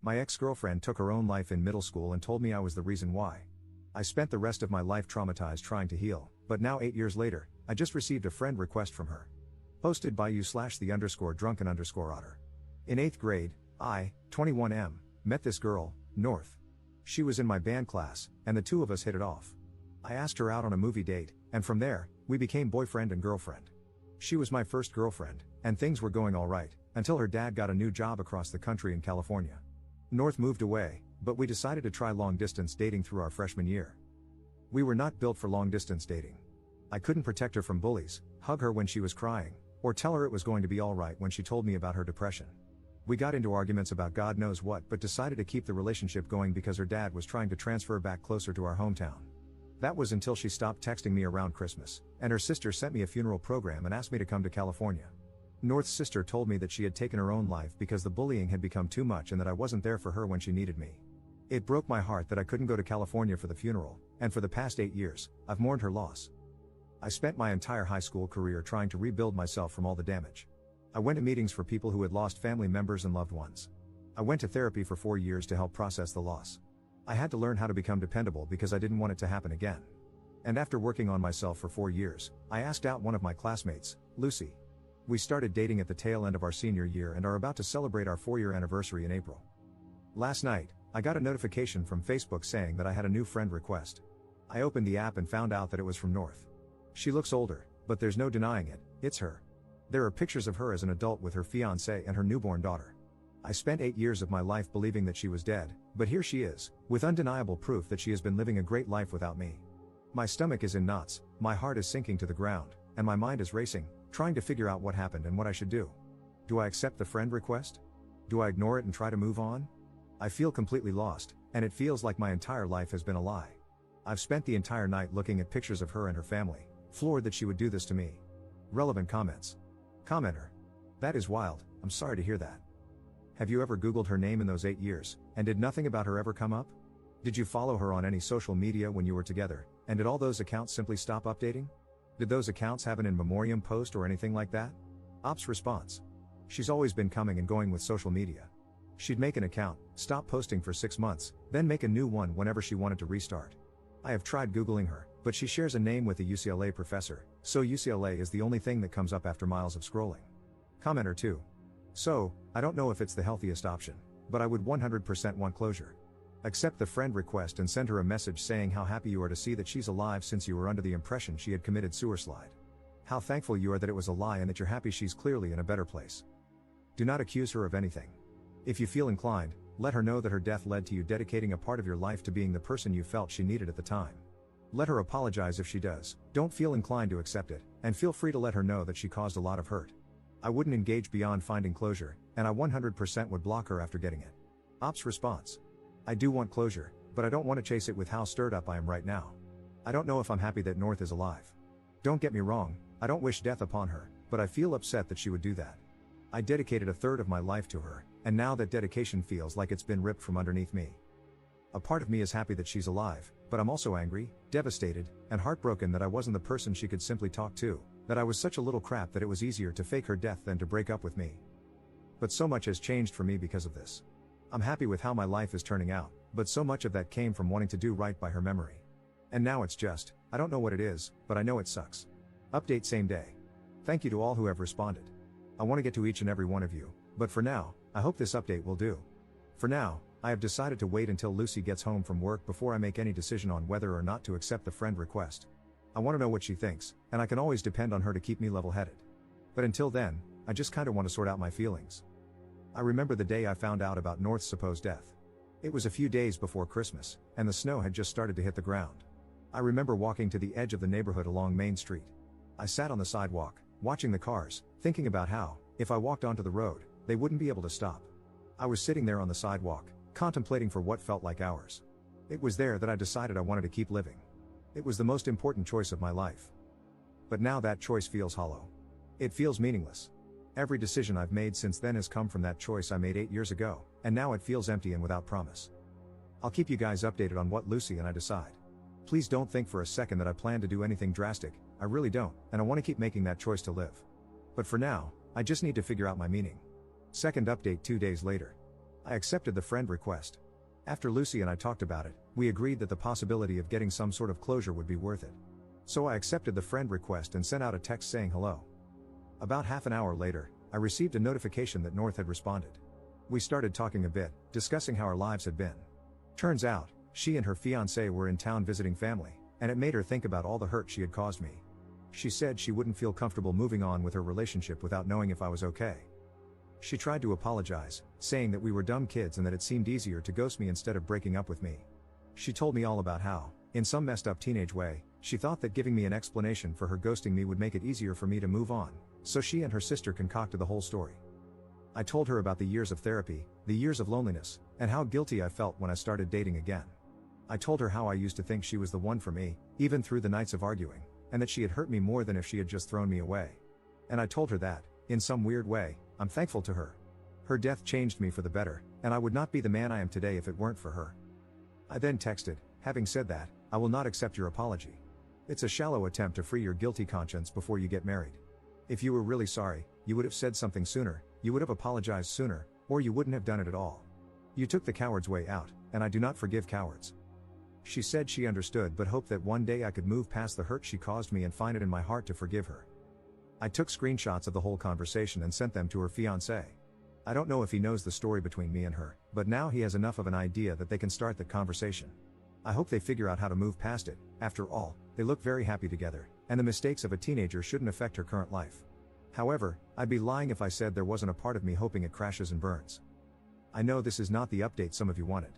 My ex-girlfriend took her own life in middle school and told me I was the reason why. I spent the rest of my life traumatized trying to heal, but now 8 years later, I just received a friend request from her. Posted by you/the_drunken_otter. In 8th grade, I, 21M, met this girl, North. She was in my band class, and the two of us hit it off. I asked her out on a movie date, and from there, we became boyfriend and girlfriend. She was my first girlfriend, and things were going alright, until her dad got a new job across the country in California. North moved away, but we decided to try long-distance dating through our freshman year. We were not built for long-distance dating. I couldn't protect her from bullies, hug her when she was crying, or tell her it was going to be alright when she told me about her depression. We got into arguments about God knows what but decided to keep the relationship going because her dad was trying to transfer back closer to our hometown. That was until she stopped texting me around Christmas, and her sister sent me a funeral program and asked me to come to California. North's sister told me that she had taken her own life because the bullying had become too much and that I wasn't there for her when she needed me. It broke my heart that I couldn't go to California for the funeral, and for the past 8 years, I've mourned her loss. I spent my entire high school career trying to rebuild myself from all the damage. I went to meetings for people who had lost family members and loved ones. I went to therapy for 4 years to help process the loss. I had to learn how to become dependable because I didn't want it to happen again. And after working on myself for 4 years, I asked out one of my classmates, Lucy. We started dating at the tail end of our senior year and are about to celebrate our 4-year anniversary in April. Last night, I got a notification from Facebook saying that I had a new friend request. I opened the app and found out that it was from North. She looks older, but there's no denying it, it's her. There are pictures of her as an adult with her fiancé and her newborn daughter. I spent 8 years of my life believing that she was dead, but here she is, with undeniable proof that she has been living a great life without me. My stomach is in knots, my heart is sinking to the ground, and my mind is racing, trying to figure out what happened and what I should do. Do I accept the friend request? Do I ignore it and try to move on? I feel completely lost, and it feels like my entire life has been a lie. I've spent the entire night looking at pictures of her and her family, floored that she would do this to me. Relevant comments. Commenter. That is wild, I'm sorry to hear that. Have you ever Googled her name in those 8 years, and did nothing about her ever come up? Did you follow her on any social media when you were together, and did all those accounts simply stop updating? Did those accounts have an in memoriam post or anything like that? Ops response. She's always been coming and going with social media. She'd make an account, stop posting for 6 months, then make a new one whenever she wanted to restart. I have tried Googling her, but she shares a name with a UCLA professor, so UCLA is the only thing that comes up after miles of scrolling. Commenter 2. So, I don't know if it's the healthiest option, but I would 100% want closure. Accept the friend request and send her a message saying how happy you are to see that she's alive since you were under the impression she had committed suicide. How thankful you are that it was a lie and that you're happy she's clearly in a better place. Do not accuse her of anything. If you feel inclined, let her know that her death led to you dedicating a part of your life to being the person you felt she needed at the time. Let her apologize if she does, don't feel inclined to accept it, and feel free to let her know that she caused a lot of hurt. I wouldn't engage beyond finding closure, and I 100% would block her after getting it. Ops response. I do want closure, but I don't want to chase it with how stirred up I am right now. I don't know if I'm happy that North is alive. Don't get me wrong, I don't wish death upon her, but I feel upset that she would do that. I dedicated a third of my life to her, and now that dedication feels like it's been ripped from underneath me. A part of me is happy that she's alive, but I'm also angry, devastated, and heartbroken that I wasn't the person she could simply talk to, that I was such a little crap that it was easier to fake her death than to break up with me. But so much has changed for me because of this. I'm happy with how my life is turning out, but so much of that came from wanting to do right by her memory. And now it's just, I don't know what it is, but I know it sucks. Update same day. Thank you to all who have responded. I want to get to each and every one of you, but for now, I hope this update will do. For now, I have decided to wait until Lucy gets home from work before I make any decision on whether or not to accept the friend request. I want to know what she thinks, and I can always depend on her to keep me level-headed. But until then, I just kinda want to sort out my feelings. I remember the day I found out about North's supposed death. It was a few days before Christmas, and the snow had just started to hit the ground. I remember walking to the edge of the neighborhood along Main Street. I sat on the sidewalk, watching the cars, thinking about how, if I walked onto the road, they wouldn't be able to stop. I was sitting there on the sidewalk, contemplating for what felt like hours. It was there that I decided I wanted to keep living. It was the most important choice of my life. But now that choice feels hollow. It feels meaningless. Every decision I've made since then has come from that choice I made 8 years ago, and now it feels empty and without promise. I'll keep you guys updated on what Lucy and I decide. Please don't think for a second that I plan to do anything drastic, I really don't, and I want to keep making that choice to live. But for now, I just need to figure out my meaning. Second update 2 days later. I accepted the friend request. After Lucy and I talked about it, we agreed that the possibility of getting some sort of closure would be worth it. So I accepted the friend request and sent out a text saying hello. About half an hour later, I received a notification that North had responded. We started talking a bit, discussing how our lives had been. Turns out, she and her fiancé were in town visiting family, and it made her think about all the hurt she had caused me. She said she wouldn't feel comfortable moving on with her relationship without knowing if I was okay. She tried to apologize, saying that we were dumb kids and that it seemed easier to ghost me instead of breaking up with me. She told me all about how, in some messed up teenage way, she thought that giving me an explanation for her ghosting me would make it easier for me to move on, so she and her sister concocted the whole story. I told her about the years of therapy, the years of loneliness, and how guilty I felt when I started dating again. I told her how I used to think she was the one for me, even through the nights of arguing, and that she had hurt me more than if she had just thrown me away. And I told her that, in some weird way, I'm thankful to her. Her death changed me for the better, and I would not be the man I am today if it weren't for her. I then texted, having said that, I will not accept your apology. It's a shallow attempt to free your guilty conscience before you get married. If you were really sorry, you would have said something sooner, you would have apologized sooner, or you wouldn't have done it at all. You took the coward's way out, and I do not forgive cowards. She said she understood but hoped that one day I could move past the hurt she caused me and find it in my heart to forgive her. I took screenshots of the whole conversation and sent them to her fiancé. I don't know if he knows the story between me and her, but now he has enough of an idea that they can start that conversation. I hope they figure out how to move past it. After all, they look very happy together, and the mistakes of a teenager shouldn't affect her current life. However, I'd be lying if I said there wasn't a part of me hoping it crashes and burns. I know this is not the update some of you wanted.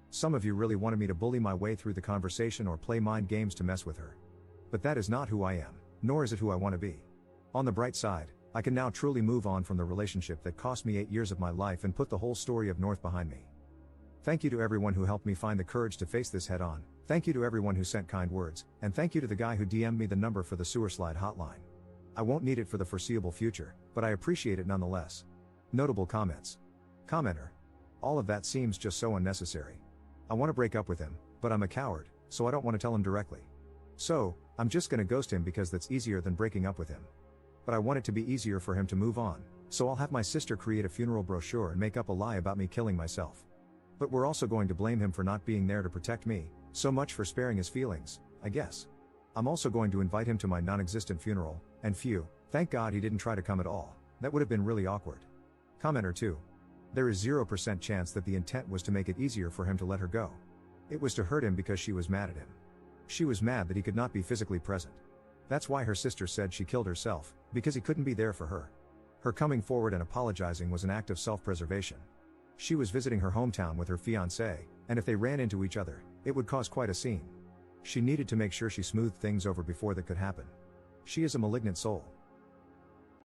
Some of you really wanted me to bully my way through the conversation or play mind games to mess with her. But that is not who I am, nor is it who I want to be. On the bright side, I can now truly move on from the relationship that cost me 8 years of my life and put the whole story of North behind me. Thank you to everyone who helped me find the courage to face this head on, thank you to everyone who sent kind words, and thank you to the guy who DM'd me the number for the sewer slide hotline. I won't need it for the foreseeable future, but I appreciate it nonetheless. Notable comments. Commenter. All of that seems just so unnecessary. I want to break up with him, but I'm a coward, so I don't want to tell him directly. So, I'm just gonna ghost him because that's easier than breaking up with him. But I want it to be easier for him to move on, so I'll have my sister create a funeral brochure and make up a lie about me killing myself. But we're also going to blame him for not being there to protect me, so much for sparing his feelings, I guess. I'm also going to invite him to my non-existent funeral, and phew, thank God he didn't try to come at all, that would have been really awkward. Commenter 2. There is 0% chance that the intent was to make it easier for him to let her go. It was to hurt him because she was mad at him. She was mad that he could not be physically present. That's why her sister said she killed herself, because he couldn't be there for her. Her coming forward and apologizing was an act of self-preservation. She was visiting her hometown with her fiancé, and if they ran into each other, it would cause quite a scene. She needed to make sure she smoothed things over before that could happen. She is a malignant soul.